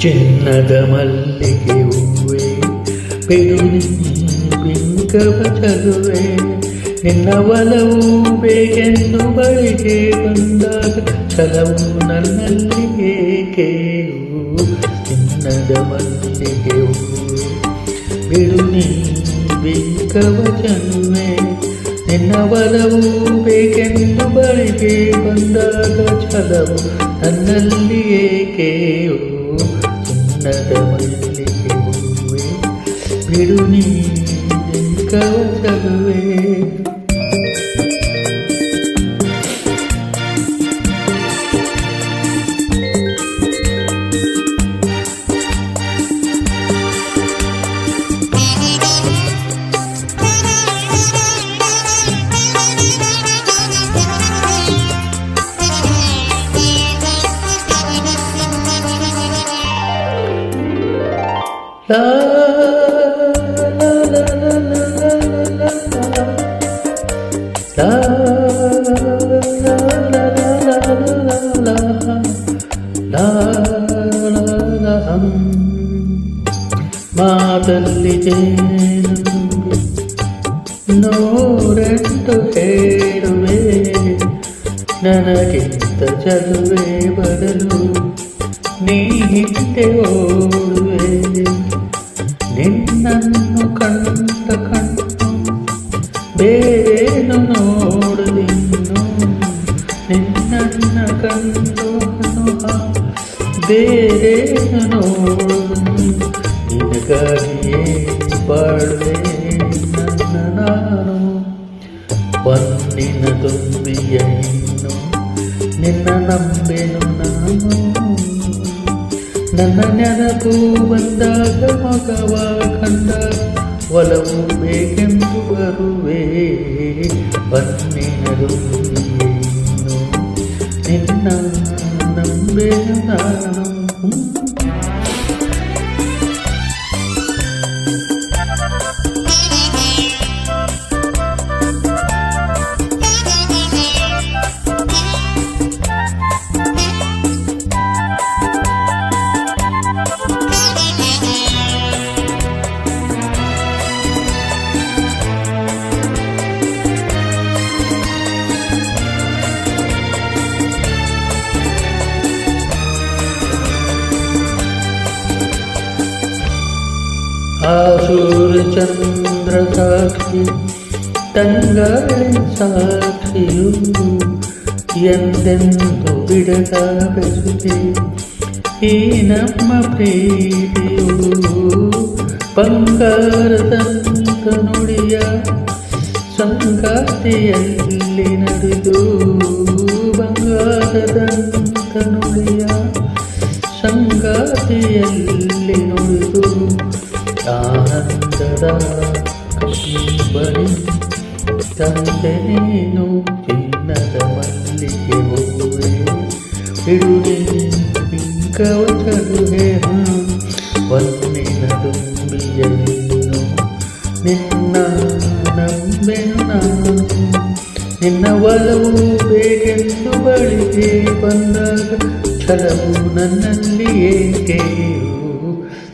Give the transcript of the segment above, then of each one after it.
ಚಿನ್ನದ ಮಲ್ಲಿಗೆ ಹೂವೆ ಬಿಡುನಿ ಬಿಂಕವ ಚಲುವೆ ನಿನ್ನ ಒಲವು ಬೇಕೆಂದು ಬಳಿಗೆ ಬಂದಾಗ ಛಲವು ನನ್ನಲ್ಲಿ ಏಕೆಯು ಚಿನ್ನದ ಮಲ್ಲಿಗೆ ಹೂವೆ ಬಿಡುನಿ ಬಿಂಕವ ಚಲುವೆ ನಿನ್ನ ಒಲವು ಬೇಕೆಂದು ಬಳಿಗೆ ಬಂದಾಗ ಛಲವು ನನ್ನಲ್ಲಿ ಏಕೆಯೋ ಚಿನ್ನದ ಮಲ್ಲಿಗೆ ಹೂವೆ ಬಿಡು ನೀ ಬಿಂಕವ ಚಲುವೆ La la la la la la la la ಮಾತಲ್ಲಿ ನೂರೆಂಟು ಹೇಳುವೆ ನನಗಿಂತ ಚಲುವೆ ಬದಲು ನೀ ಹಿಂದೆ ಓಡುವೆ ನಿನ್ನನ್ನು ಕಂಡ ಕಣ್ಣು ಬೇರೇನು ನೋಡಲಿನ್ನು ನಿನ್ನನ್ನ ಕಂಡು ಬೇರೇನು ನೋಡು ನಿನಗಾಗಿಯೇ ಬಾಳುವೆ ನನ್ನ ನಾನು ಹೊನ್ನಿನ ತುಂಬಿಯ ಇನ್ನು ನಿನ್ನ ನಂಬೆನು ನಾನು ನನ್ನ ನೆನಪು ಬಂದಾಗ ಮಗವ ಕಂಡಾಗ ಒಲವು ಬೇಕೆಂದು ಬರುವೆ ಬನ್ನಿನದು ಇನ್ನು ನಿನ್ನ ನಂಬೆನು ನಾನು ಆಸೂರ ಚಂದ್ರ ಸಾಕ್ಷಿ ತಂಗಾಳಿ ಸಾಕ್ಷಿಯು ಎಂದೆಂದು ಬಿಡದ ಬೆಸುಗೆ ಈ ನಮ್ಮ ಪ್ರೀತಿಯು ಬಂಗಾರದಂತ ನುಡಿಯ ಸಂಗಾತಿಯಲ್ಲಿ ನಡೆದು ಬಂಗಾರದಂತ ನುಡಿಯ ಸಂಗಾತಿಯಲ್ಲಿ ನುಡಿದು ಆನಂದದ ಕೃಷ್ಣಬರಿ ತಂದೆ ನೀನು ಚಿನ್ನದ ಮಲ್ಲಿಗೆ ಹೂವೆ ಬಿಡುವೆ ಬಿಂಕವ ಚಲುವೆ ಹೊನ್ನಿನ ತುಂಬಿಯನ್ನು ನಿನ್ನ ನಂಬೆನು ನಾನು ನಿನ್ನ ಒಲವು ಬೇಕೆಂದು ಬಳಿಗೆ ಬಂದಾಗ ಛಲವು ನನ್ನಲ್ಲಿ ಏಕೆಯೋ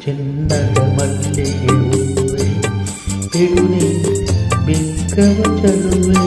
ಚಿನ್ನದ ಮಲ್ಲಿಗೆ ಹೂವೆ ಬಿಡು ನೀ ಬಿಂಕವ ಚಲುವೆ